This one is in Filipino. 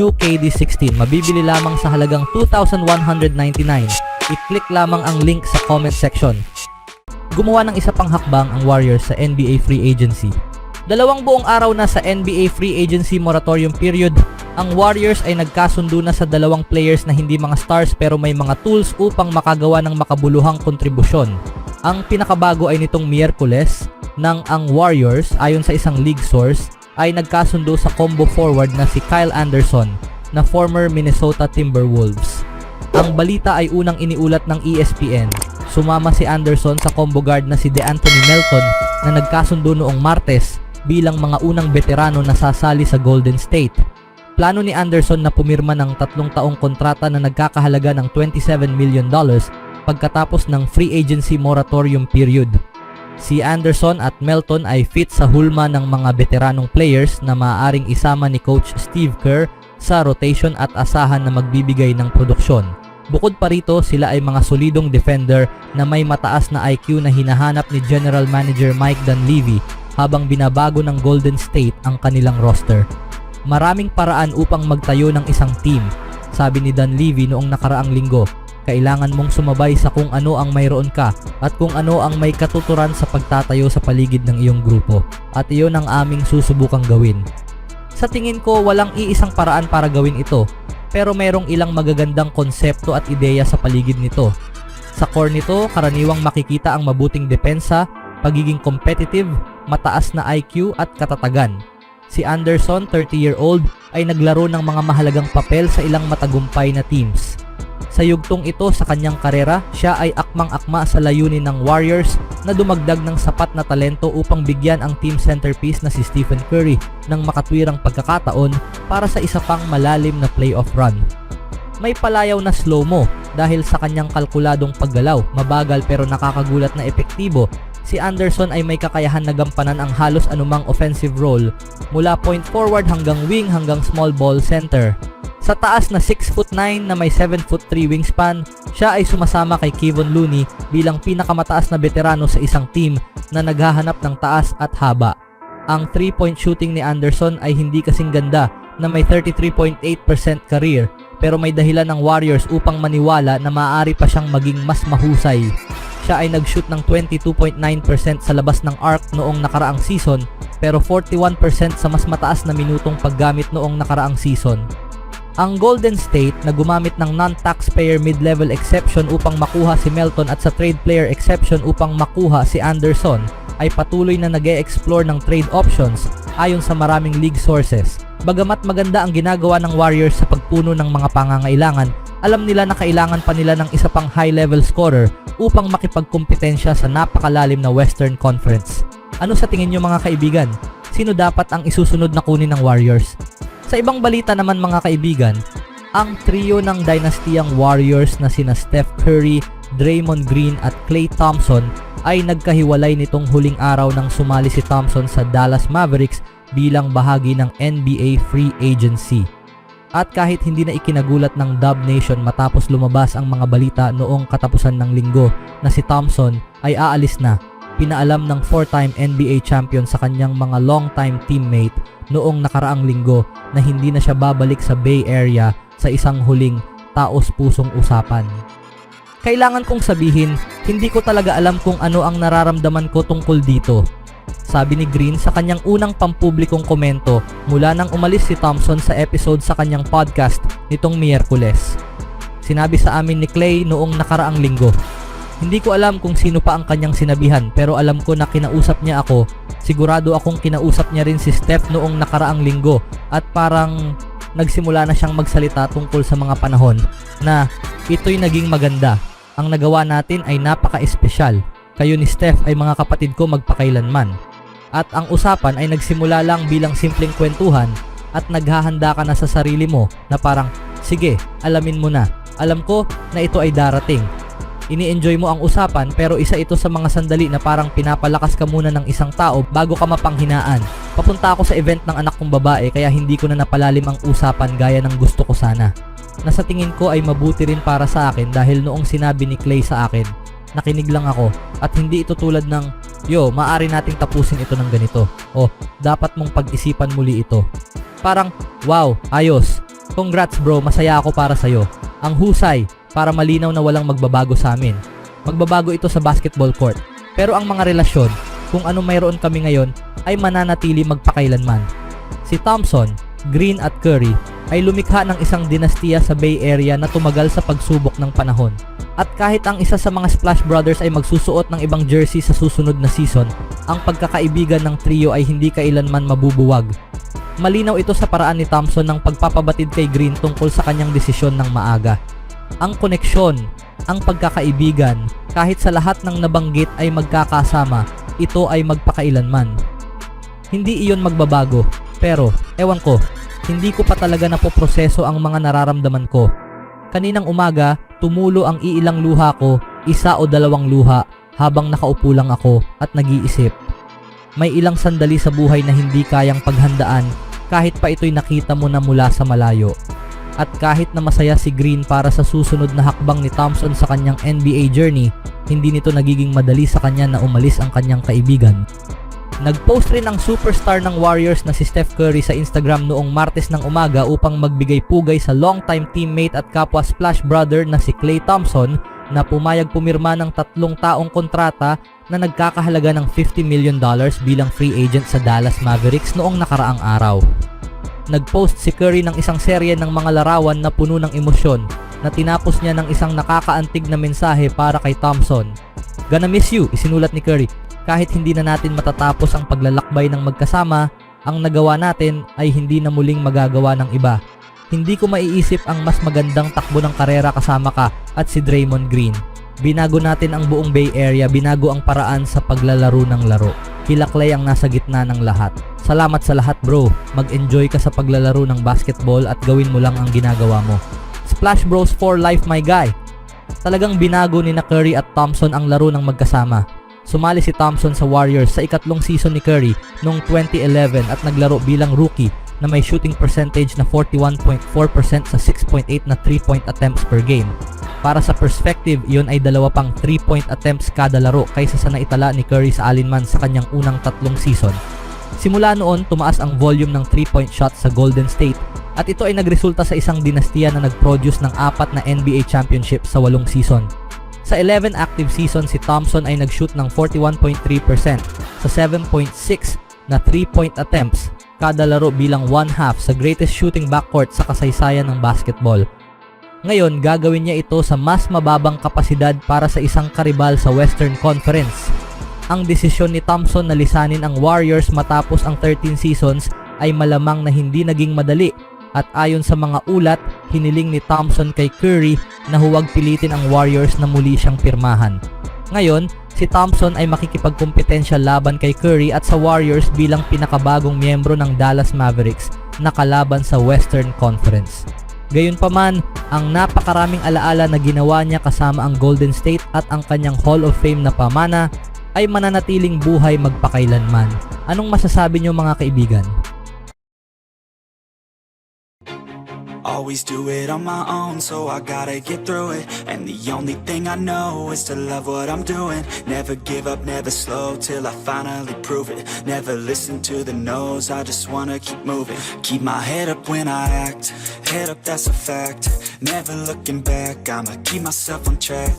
new KD16. Mabibili lamang sa halagang $2,199. I-click lamang ang link sa comment section. Gumawa ng isa pang hakbang ang Warriors sa NBA free agency. 2 buong araw na sa NBA free agency moratorium period, ang Warriors ay nagkasundo na sa 2 players na hindi mga stars pero may mga tools upang makagawa ng makabuluhang kontribusyon. Ang pinakabago ay nitong Miyerkules nang ang Warriors, ayon sa isang league source, ay nagkasundo sa combo forward na si Kyle Anderson na former Minnesota Timberwolves. Ang balita ay unang iniulat ng ESPN. Sumama si Anderson sa combo guard na si DeAnthony Melton na nagkasundo noong Martes bilang mga unang veterano na sasali sa Golden State. Plano ni Anderson na pumirma ng 3 taong kontrata na nagkakahalaga ng $27 million pagkatapos ng free agency moratorium period. Si Anderson at Melton ay fit sa hulma ng mga veteranong players na maaaring isama ni Coach Steve Kerr sa rotation at asahan na magbibigay ng produksyon. Bukod pa rito, sila ay mga solidong defender na may mataas na IQ na hinahanap ni General Manager Mike Dunleavy habang binabago ng Golden State ang kanilang roster. Maraming paraan upang magtayo ng isang team, sabi ni Dunleavy noong nakaraang linggo. Kailangan mong sumabay sa kung ano ang mayroon ka at kung ano ang may katuturan sa pagtatayo sa paligid ng iyong grupo. At iyon ang aming susubukang gawin. Sa tingin ko, walang iisang paraan para gawin ito, pero mayroong ilang magagandang konsepto at ideya sa paligid nito. Sa core nito, karaniwang makikita ang mabuting depensa, pagiging competitive, mataas na IQ at katatagan. Si Anderson, 30-year-old, ay naglaro ng mga mahalagang papel sa ilang matagumpay na teams. Sa yugtong ito sa kanyang karera, siya ay akmang-akma sa layunin ng Warriors na dumagdag ng sapat na talento upang bigyan ang team centerpiece na si Stephen Curry ng makatwirang pagkakataon para sa isa pang malalim na playoff run. May palayaw na slow-mo dahil sa kanyang kalkuladong paggalaw, mabagal pero nakakagulat na epektibo. Si Anderson ay may kakayahan na gampanan ang halos anumang offensive role mula point forward hanggang wing hanggang small ball center. Sa taas na 6'9" na may 7'3" wingspan, siya ay sumasama kay Kevon Looney bilang pinakamataas na veterano sa isang team na naghahanap ng taas at haba. Ang 3-point shooting ni Anderson ay hindi kasing ganda na may 33.8% career, pero may dahilan ng Warriors upang maniwala na maaari pa siyang maging mas mahusay. Siya ay nag-shoot ng 22.9% sa labas ng arc noong nakaraang season, pero 41% sa mas mataas na minutong paggamit noong nakaraang season. Ang Golden State na gumamit ng non-taxpayer mid-level exception upang makuha si Melton at sa trade player exception upang makuha si Anderson ay patuloy na nag-e-explore ng trade options ayon sa maraming league sources. Bagamat maganda ang ginagawa ng Warriors sa pagpuno ng mga pangangailangan, alam nila na kailangan pa nila ng isa pang high-level scorer upang makipagkumpetensya sa napakalalim na Western Conference. Ano sa tingin niyo mga kaibigan? Sino dapat ang isusunod na kunin ng Warriors? Sa ibang balita naman mga kaibigan, ang trio ng dynastiyang Warriors na sina Steph Curry, Draymond Green at Klay Thompson ay nagkahiwalay nitong huling araw nang sumali si Thompson sa Dallas Mavericks bilang bahagi ng NBA free agency. At kahit hindi na ikinagulat ng Dub Nation matapos lumabas ang mga balita noong katapusan ng linggo na si Thompson ay aalis na, pinaalam ng 4-time NBA champion sa kanyang mga long-time teammate noong nakaraang linggo na hindi na siya babalik sa Bay Area sa isang huling taos-pusong usapan. Kailangan kong sabihin, hindi ko talaga alam kung ano ang nararamdaman ko tungkol dito, sabi ni Green sa kanyang unang pampublikong komento mula nang umalis si Thompson sa episode sa kanyang podcast nitong Miyerkules. Sinabi sa amin ni Klay noong nakaraang linggo, "Hindi ko alam kung sino pa ang kanyang sinabihan pero alam ko na kinausap niya ako. Sigurado akong kinausap niya rin si Steph noong nakaraang linggo at parang nagsimula na siyang magsalita tungkol sa mga panahon na ito'y naging maganda. Ang nagawa natin ay napaka-espesyal. Kayo ni Steph ay mga kapatid ko magpakailanman." At ang usapan ay nagsimula lang bilang simpleng kwentuhan at naghahanda ka na sa sarili mo na parang, sige, alamin mo na. Alam ko na ito ay darating. Ini-enjoy mo ang usapan pero isa ito sa mga sandali na parang pinapalakas ka muna ng isang tao bago ka mapanghinaan. Papunta ako sa event ng anak kong babae kaya hindi ko na napalalim ang usapan gaya ng gusto ko sana. Na sa tingin ko ay mabuti rin para sa akin dahil noong sinabi ni Klay sa akin, nakinig lang ako at hindi ito tulad ng, yo, maaari nating tapusin ito ng ganito. O, dapat mong pag-isipan muli ito. Parang, wow, ayos. Congrats bro, masaya ako para sa'yo. Ang husay, para malinaw na walang magbabago sa amin. Magbabago ito sa basketball court. Pero ang mga relasyon, kung ano mayroon kami ngayon, ay mananatili magpakailanman. Si Thompson, Green at Curry ay lumikha ng isang dinastiya sa Bay Area na tumagal sa pagsubok ng panahon. At kahit ang isa sa mga Splash Brothers ay magsusuot ng ibang jersey sa susunod na season, ang pagkakaibigan ng trio ay hindi kailanman mabubuwag. Malinaw ito sa paraan ni Thompson ng pagpapabatid kay Green tungkol sa kanyang desisyon ng maaga. Ang koneksyon, ang pagkakaibigan, kahit sa lahat ng nabanggit ay magkakasama, ito ay magpakailanman. Hindi iyon magbabago, pero ewan ko, hindi ko pa talaga napoproseso ang mga nararamdaman ko. Kaninang umaga, tumulo ang iilang luha ko, isa o dalawang luha, habang nakaupo lang ako at nag-iisip. May ilang sandali sa buhay na hindi kayang paghandaan kahit pa ito'y nakita mo na mula sa malayo. At kahit na masaya si Green para sa susunod na hakbang ni Thompson sa kanyang NBA journey, hindi nito nagiging madali sa kanya na umalis ang kanyang kaibigan. Nag-post rin ang superstar ng Warriors na si Steph Curry sa Instagram noong Martes ng umaga upang magbigay pugay sa longtime teammate at kapwa Splash Brother na si Klay Thompson na pumayag pumirma ng 3 taong kontrata na nagkakahalaga ng $50 million bilang free agent sa Dallas Mavericks noong nakaraang araw. Nag-post si Curry ng isang serye ng mga larawan na puno ng emosyon na tinapos niya ng isang nakakaantig na mensahe para kay Thompson. "Gonna miss you," isinulat ni Curry. "Kahit hindi na natin matatapos ang paglalakbay ng magkasama, ang nagawa natin ay hindi na muling magagawa ng iba. Hindi ko maiisip ang mas magandang takbo ng karera kasama ka at si Draymond Green. Binago natin ang buong Bay Area, binago ang paraan sa paglalaro ng laro. Kilaklay ang nasa gitna ng lahat. Salamat sa lahat bro, mag-enjoy ka sa paglalaro ng basketball at gawin mo lang ang ginagawa mo. Splash Bros for life my guy." Talagang binago ni na Curry at Thompson ang laro ng magkasama. Sumali si Thompson sa Warriors sa ikatlong season ni Curry noong 2011 at naglaro bilang rookie na may shooting percentage na 41.4% sa 6.8 na 3-point attempts per game. Para sa perspective, iyon ay 2 pang 3-point attempts kada laro kaysa sa naitala ni Curry sa alinman sa kanyang unang 3 season. Simula noon, tumaas ang volume ng 3-point shots sa Golden State at ito ay nagresulta sa isang dinastiya na nag-produce ng 4 na NBA championship sa 8 season. Sa 11 active season, si Thompson ay nag-shoot ng 41.3% sa 7.6 na 3-point attempts kada laro bilang 1/2 sa greatest shooting backcourt sa kasaysayan ng basketball. Ngayon, gagawin niya ito sa mas mababang kapasidad para sa isang karibal sa Western Conference. Ang desisyon ni Thompson na lisanin ang Warriors matapos ang 13 seasons ay malamang na hindi naging madali at ayon sa mga ulat, hiniling ni Thompson kay Curry na huwag pilitin ang Warriors na muli siyang pirmahan. Ngayon, si Thompson ay makikipagkompetensya laban kay Curry at sa Warriors bilang pinakabagong miyembro ng Dallas Mavericks na kalaban sa Western Conference. Gayunpaman, ang napakaraming alaala na ginawa niya kasama ang Golden State at ang kanyang Hall of Fame na pamana ay mananatiling buhay magpakailanman. Anong masasabi niyo mga kaibigan? Always do it on my own, so I gotta get through it. And the only thing I know is to love what I'm doing. Never give up, never slow, till I finally prove it. Never listen to the no's, I just wanna keep moving. Keep my head up when I act, head up that's a fact. Never looking back, I'ma keep myself on track.